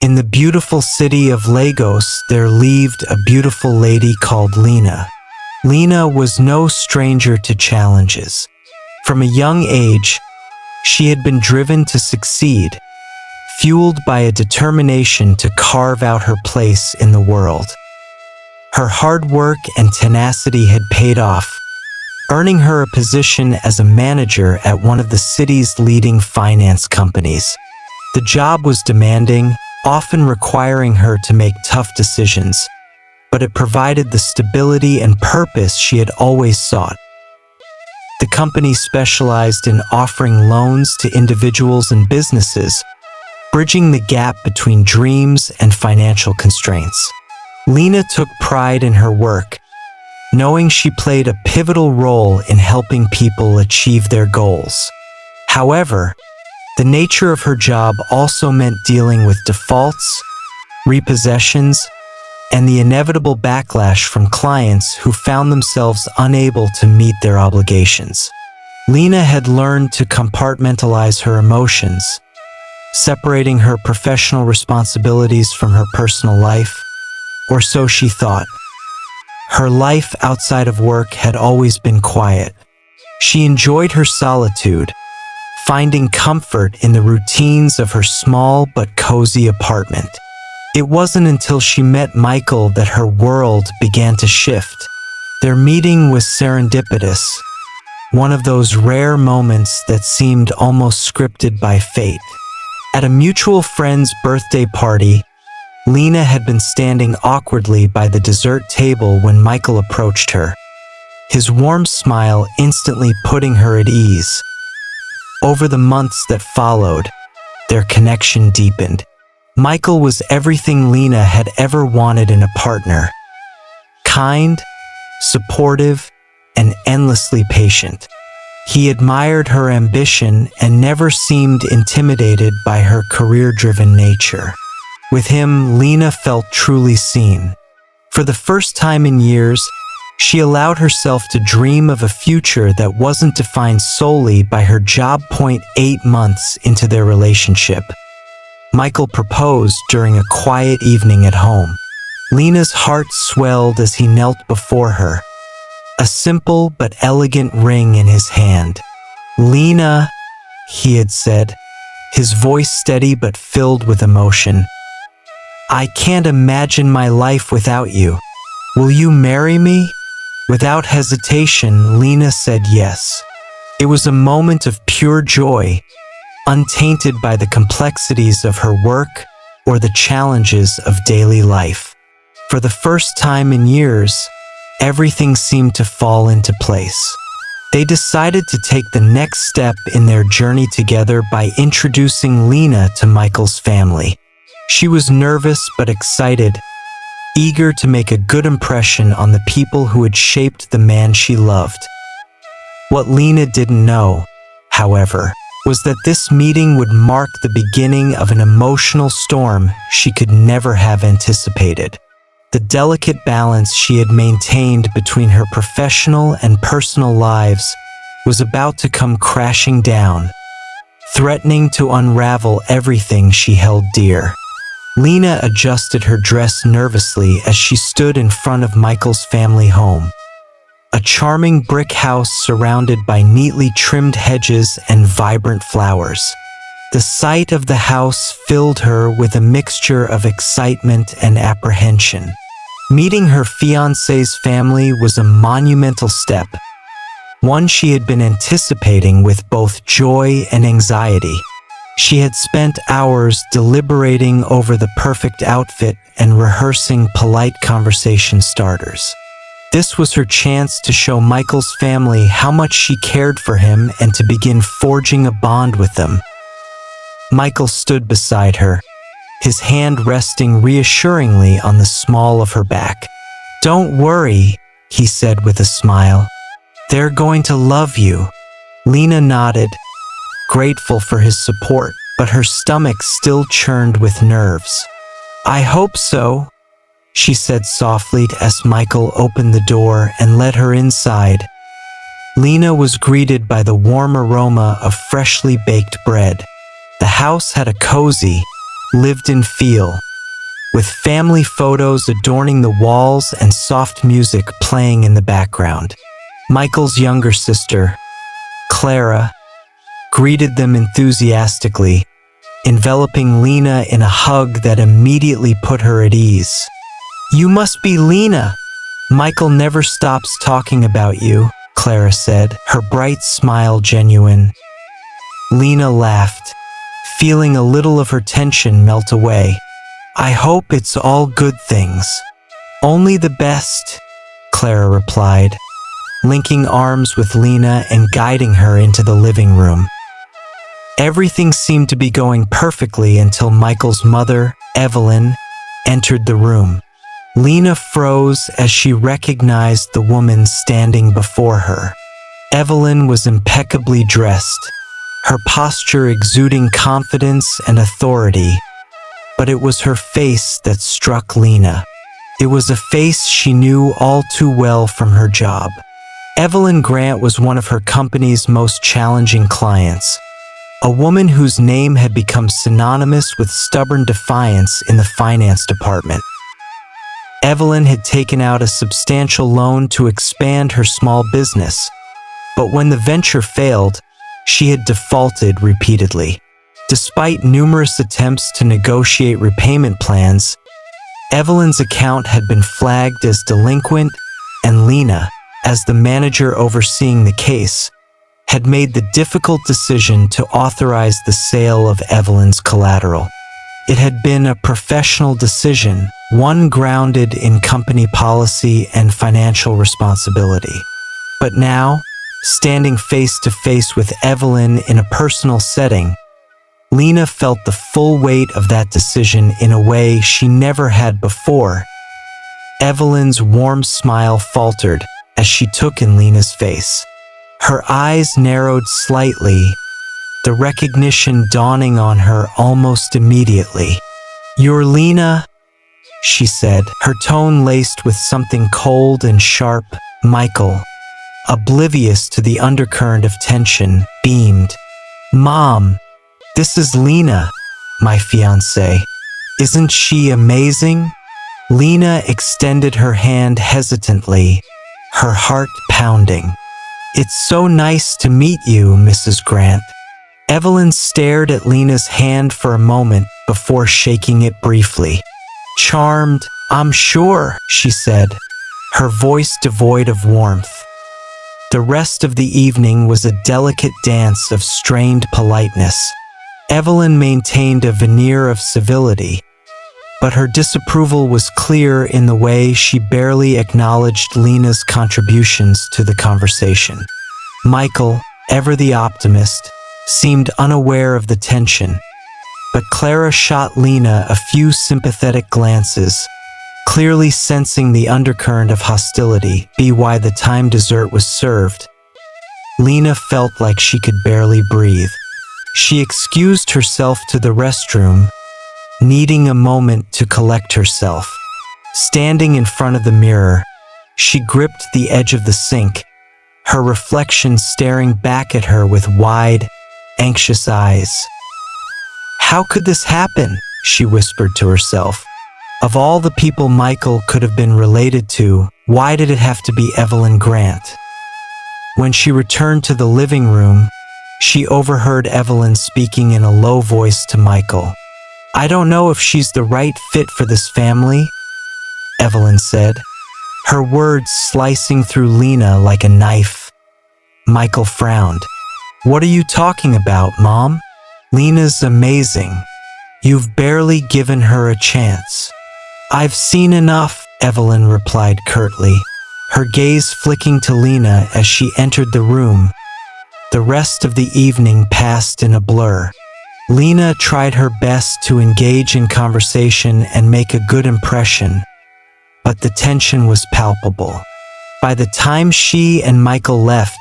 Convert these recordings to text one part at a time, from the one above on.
In the beautiful city of Lagos, there lived a beautiful lady called Lena. Lena was no stranger to challenges. From a young age, she had been driven to succeed, fueled by a determination to carve out her place in the world. Her hard work and tenacity had paid off, earning her a position as a manager at one of the city's leading finance companies. The job was demanding, often requiring her to make tough decisions, but it provided the stability and purpose she had always sought. The company specialized in offering loans to individuals and businesses, bridging the gap between dreams and financial constraints. Lena took pride in her work, knowing she played a pivotal role in helping people achieve their goals. However, the nature of her job also meant dealing with defaults, repossessions, and the inevitable backlash from clients who found themselves unable to meet their obligations. Lena had learned to compartmentalize her emotions, separating her professional responsibilities from her personal life, or so she thought. Her life outside of work had always been quiet. She enjoyed her solitude, finding comfort in the routines of her small but cozy apartment. It wasn't until she met Michael that her world began to shift. Their meeting was serendipitous, one of those rare moments that seemed almost scripted by fate. At a mutual friend's birthday party, Lena had been standing awkwardly by the dessert table when Michael approached her, his warm smile instantly putting her at ease. Over the months that followed, their connection deepened. Michael was everything Lena had ever wanted in a partner: kind, supportive, and endlessly patient. He admired her ambition and never seemed intimidated by her career-driven nature. With him, Lena felt truly seen. For the first time in years, she allowed herself to dream of a future that wasn't defined solely by her job. 8 months into their relationship, Michael proposed during a quiet evening at home. Lena's heart swelled as he knelt before her, a simple but elegant ring in his hand. "Lena," he had said, his voice steady but filled with emotion, "I can't imagine my life without you. Will you marry me?" Without hesitation, Lena said yes. It was a moment of pure joy, untainted by the complexities of her work or the challenges of daily life. For the first time in years, everything seemed to fall into place. They decided to take the next step in their journey together by introducing Lena to Michael's family. She was nervous but excited, eager to make a good impression on the people who had shaped the man she loved. What Lena didn't know, however, was that this meeting would mark the beginning of an emotional storm she could never have anticipated. The delicate balance she had maintained between her professional and personal lives was about to come crashing down, threatening to unravel everything she held dear. Lena adjusted her dress nervously as she stood in front of Michael's family home, a charming brick house surrounded by neatly trimmed hedges and vibrant flowers. The sight of the house filled her with a mixture of excitement and apprehension. Meeting her fiancé's family was a monumental step, one she had been anticipating with both joy and anxiety. She had spent hours deliberating over the perfect outfit and rehearsing polite conversation starters. This was her chance to show Michael's family how much she cared for him and to begin forging a bond with them. Michael stood beside her, his hand resting reassuringly on the small of her back. "Don't worry," he said with a smile. "They're going to love you." Lena nodded, grateful for his support, but her stomach still churned with nerves. "I hope so," she said softly as Michael opened the door and led her inside. Lena was greeted by the warm aroma of freshly baked bread. The house had a cozy, lived in feel, with family photos adorning the walls and soft music playing in the background. Michael's younger sister, Clara, greeted them enthusiastically, enveloping Lena in a hug that immediately put her at ease. "You must be Lena. Michael never stops talking about you," Clara said, her bright smile genuine. Lena laughed, feeling a little of her tension melt away. "I hope it's all good things." "Only the best," Clara replied, linking arms with Lena and guiding her into the living room. Everything seemed to be going perfectly until Michael's mother, Evelyn, entered the room. Lena froze as she recognized the woman standing before her. Evelyn was impeccably dressed, her posture exuding confidence and authority, but it was her face that struck Lena. It was a face she knew all too well from her job. Evelyn Grant was one of her company's most challenging clients, a woman whose name had become synonymous with stubborn defiance in the finance department. Evelyn had taken out a substantial loan to expand her small business, but when the venture failed, she had defaulted repeatedly. Despite numerous attempts to negotiate repayment plans, Evelyn's account had been flagged as delinquent, and Lena, as the manager overseeing the case, had made the difficult decision to authorize the sale of Evelyn's collateral. It had been a professional decision, one grounded in company policy and financial responsibility. But now, standing face to face with Evelyn in a personal setting, Lena felt the full weight of that decision in a way she never had before. Evelyn's warm smile faltered as she took in Lena's face. Her eyes narrowed slightly, the recognition dawning on her almost immediately. "You're Lena," she said, her tone laced with something cold and sharp. Michael, oblivious to the undercurrent of tension, beamed. "Mom, this is Lena, my fiancée. Isn't she amazing?" Lena extended her hand hesitantly, her heart pounding. "It's so nice to meet you, Mrs. Grant." Evelyn stared at Lena's hand for a moment before shaking it briefly. "Charmed, I'm sure," she said, her voice devoid of warmth. The rest of the evening was a delicate dance of strained politeness. Evelyn maintained a veneer of civility, but her disapproval was clear in the way she barely acknowledged Lena's contributions to the conversation. Michael, ever the optimist, seemed unaware of the tension, but Clara shot Lena a few sympathetic glances, clearly sensing the undercurrent of hostility. By the time dessert was served, Lena felt like she could barely breathe. She excused herself to the restroom, needing a moment to collect herself. Standing in front of the mirror, she gripped the edge of the sink, her reflection staring back at her with wide, anxious eyes. "How could this happen?" she whispered to herself. Of all the people Michael could have been related to, why did it have to be Evelyn Grant? When she returned to the living room, she overheard Evelyn speaking in a low voice to Michael. "I don't know if she's the right fit for this family," Evelyn said, her words slicing through Lena like a knife. Michael frowned. "What are you talking about, Mom? Lena's amazing. You've barely given her a chance." "I've seen enough," Evelyn replied curtly, her gaze flicking to Lena as she entered the room. The rest of the evening passed in a blur. Lena tried her best to engage in conversation and make a good impression, but the tension was palpable. By the time she and Michael left,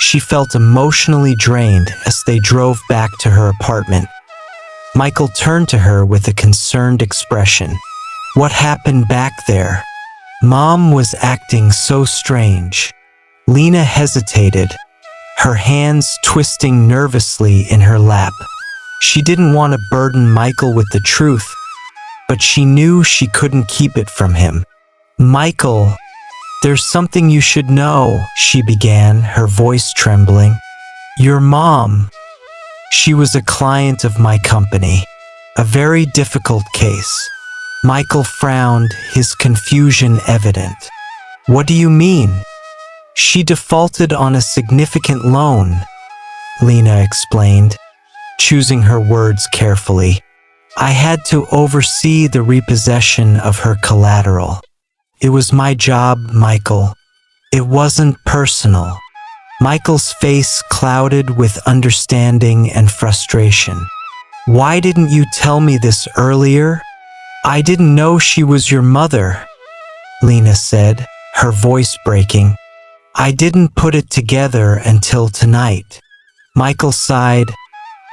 she felt emotionally drained as they drove back to her apartment. Michael turned to her with a concerned expression. "What happened back there? Mom was acting so strange." Lena hesitated, her hands twisting nervously in her lap. She didn't want to burden Michael with the truth, but she knew she couldn't keep it from him. "Michael, there's something you should know," she began, her voice trembling. "Your mom, she was a client of my company. A very difficult case." Michael frowned, his confusion evident. "What do you mean?" "She defaulted on a significant loan," Lena explained, choosing her words carefully. "I had to oversee the repossession of her collateral. It was my job, Michael. It wasn't personal." Michael's face clouded with understanding and frustration. "Why didn't you tell me this earlier?" "I didn't know she was your mother," Lena said, her voice breaking. "I didn't put it together until tonight." Michael sighed,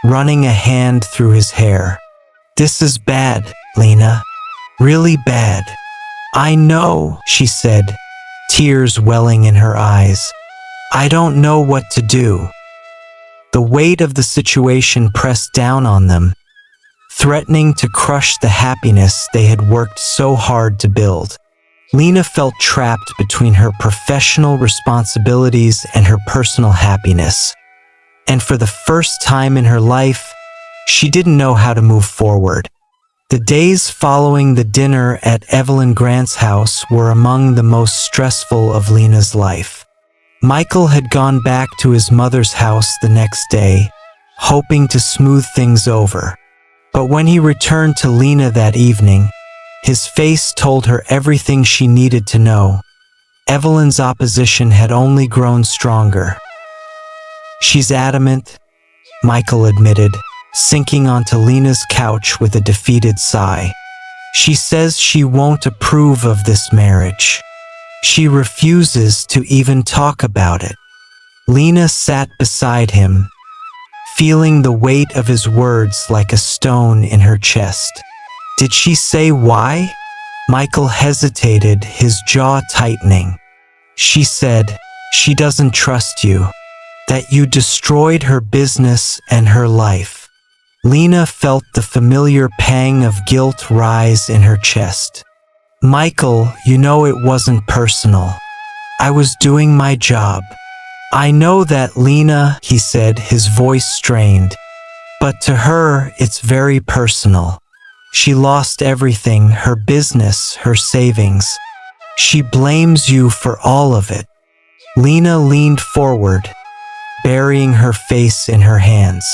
running a hand through his hair. "This is bad, Lena. Really bad." "I know," she said, tears welling in her eyes. "I don't know what to do." The weight of the situation pressed down on them, threatening to crush the happiness they had worked so hard to build. Lena felt trapped between her professional responsibilities and her personal happiness. And for the first time in her life, she didn't know how to move forward. The days following the dinner at Evelyn Grant's house were among the most stressful of Lena's life. Michael had gone back to his mother's house the next day, hoping to smooth things over. But when he returned to Lena that evening, his face told her everything she needed to know. Evelyn's opposition had only grown stronger. "She's adamant," Michael admitted, sinking onto Lena's couch with a defeated sigh. "She says she won't approve of this marriage. She refuses to even talk about it." Lena sat beside him, feeling the weight of his words like a stone in her chest. "Did she say why?" Michael hesitated, his jaw tightening. "She said she doesn't trust you, that you destroyed her business and her life." Lena felt the familiar pang of guilt rise in her chest. "Michael, you know it wasn't personal. I was doing my job." "I know that, Lena," he said, his voice strained. "But to her, it's very personal. She lost everything, her business, her savings. She blames you for all of it." Lena leaned forward, burying her face in her hands.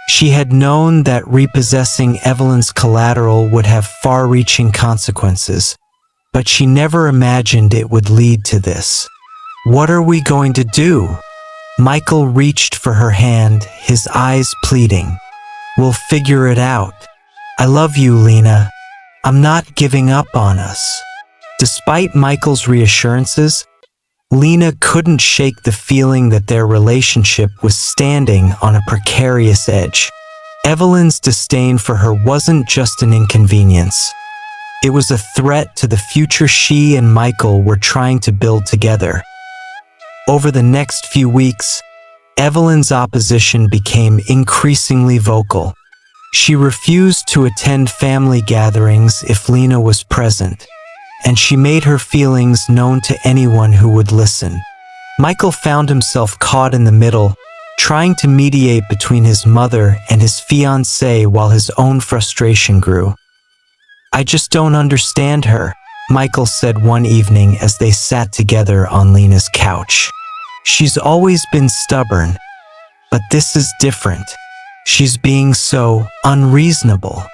She had known that repossessing Evelyn's collateral would have far-reaching consequences, but she never imagined it would lead to this. "What are we going to do?" Michael reached for her hand, his eyes pleading. "We'll figure it out. I love you, Lena. I'm not giving up on us." Despite Michael's reassurances, Lena couldn't shake the feeling that their relationship was standing on a precarious edge. Evelyn's disdain for her wasn't just an inconvenience. It was a threat to the future she and Michael were trying to build together. Over the next few weeks, Evelyn's opposition became increasingly vocal. She refused to attend family gatherings if Lena was present, and she made her feelings known to anyone who would listen. Michael found himself caught in the middle, trying to mediate between his mother and his fiancée while his own frustration grew. "I just don't understand her," Michael said one evening as they sat together on Lena's couch. "She's always been stubborn, but this is different. She's being so unreasonable."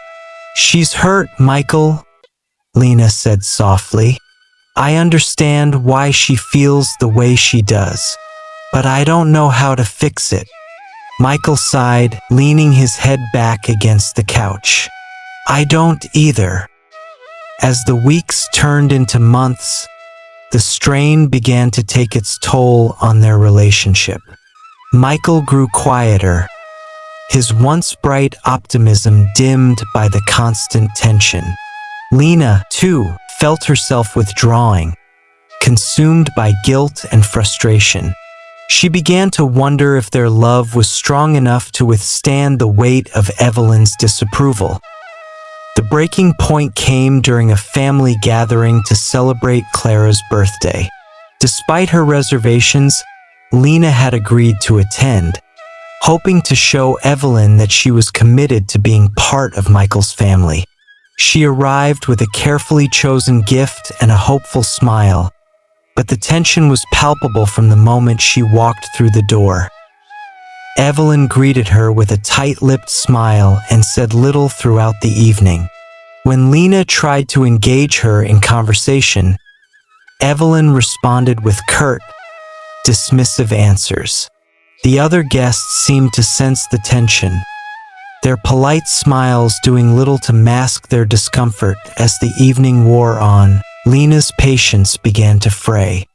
"She's hurt, Michael," Lena said softly. "I understand why she feels the way she does, but I don't know how to fix it." Michael sighed, leaning his head back against the couch. "I don't either." As the weeks turned into months, the strain began to take its toll on their relationship. Michael grew quieter, his once bright optimism dimmed by the constant tension. Lena, too, felt herself withdrawing, consumed by guilt and frustration. She began to wonder if their love was strong enough to withstand the weight of Evelyn's disapproval. The breaking point came during a family gathering to celebrate Clara's birthday. Despite her reservations, Lena had agreed to attend, hoping to show Evelyn that she was committed to being part of Michael's family. She arrived with a carefully chosen gift and a hopeful smile, but the tension was palpable from the moment she walked through the door. Evelyn greeted her with a tight-lipped smile and said little throughout the evening. When Lena tried to engage her in conversation, Evelyn responded with curt, dismissive answers. The other guests seemed to sense the tension, their polite smiles doing little to mask their discomfort. As the evening wore on, Lena's patience began to fray.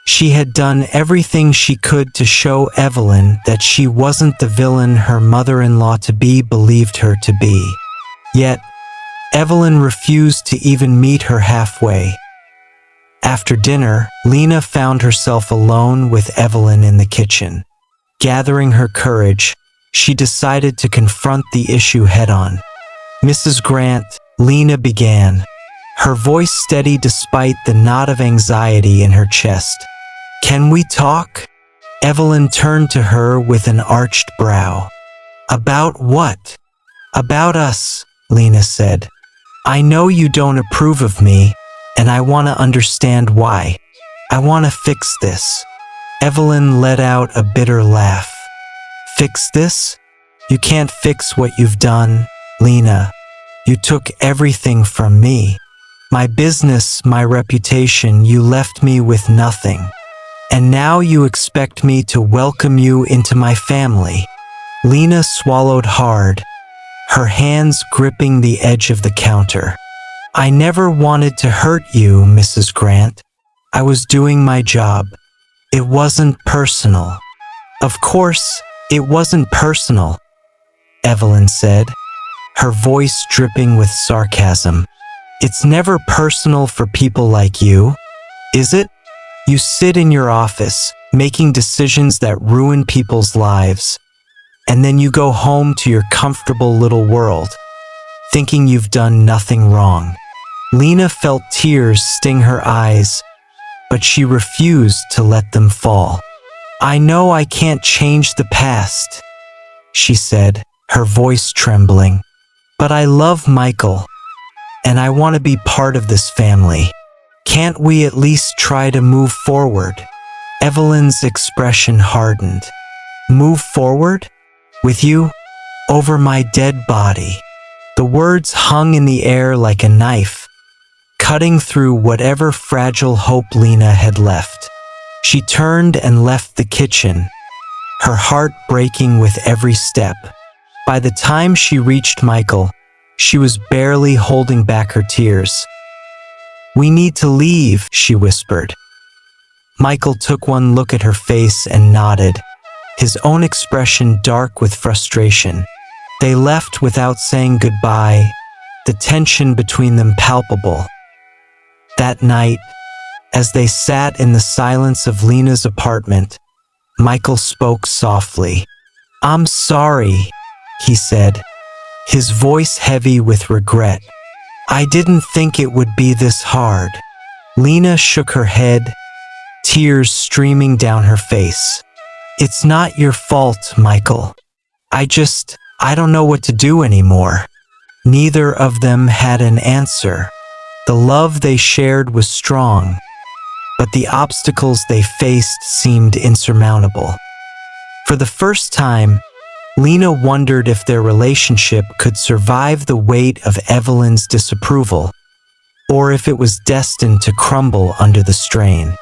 She had done everything she could to show Evelyn that she wasn't the villain her mother-in-law-to-be believed her to be. Yet, Evelyn refused to even meet her halfway. After dinner, Lena found herself alone with Evelyn in the kitchen. Gathering her courage, she decided to confront the issue head-on. "Mrs. Grant," Lena began, her voice steady despite the knot of anxiety in her chest. "Can we talk?" Evelyn turned to her with an arched brow. "About what?" "About us," Lena said. "I know you don't approve of me, and I want to understand why. I want to fix this." Evelyn let out a bitter laugh. "Fix this? You can't fix what you've done, Lena. You took everything from me. My business, my reputation, you left me with nothing. And now you expect me to welcome you into my family." Lena swallowed hard, her hands gripping the edge of the counter. "I never wanted to hurt you, Mrs. Grant. I was doing my job. It wasn't personal." "Of course, it wasn't personal," Evelyn said, her voice dripping with sarcasm. "It's never personal for people like you, is it? You sit in your office, making decisions that ruin people's lives, and then you go home to your comfortable little world, thinking you've done nothing wrong." Lena felt tears sting her eyes, but she refused to let them fall. "I know I can't change the past," she said, her voice trembling, "but I love Michael, and I want to be part of this family. Can't we at least try to move forward?" Evelyn's expression hardened. "Move forward? With you? Over my dead body?" The words hung in the air like a knife, cutting through whatever fragile hope Lena had left. She turned and left the kitchen, her heart breaking with every step. By the time she reached Michael, she was barely holding back her tears. "We need to leave," she whispered. Michael took one look at her face and nodded, his own expression dark with frustration. They left without saying goodbye, the tension between them palpable. That night, as they sat in the silence of Lena's apartment, Michael spoke softly. "I'm sorry," he said, his voice heavy with regret. "I didn't think it would be this hard." Lena shook her head, tears streaming down her face. "It's not your fault, Michael. I don't know what to do anymore." Neither of them had an answer. The love they shared was strong, but the obstacles they faced seemed insurmountable. For the first time, Lena wondered if their relationship could survive the weight of Evelyn's disapproval, or if it was destined to crumble under the strain.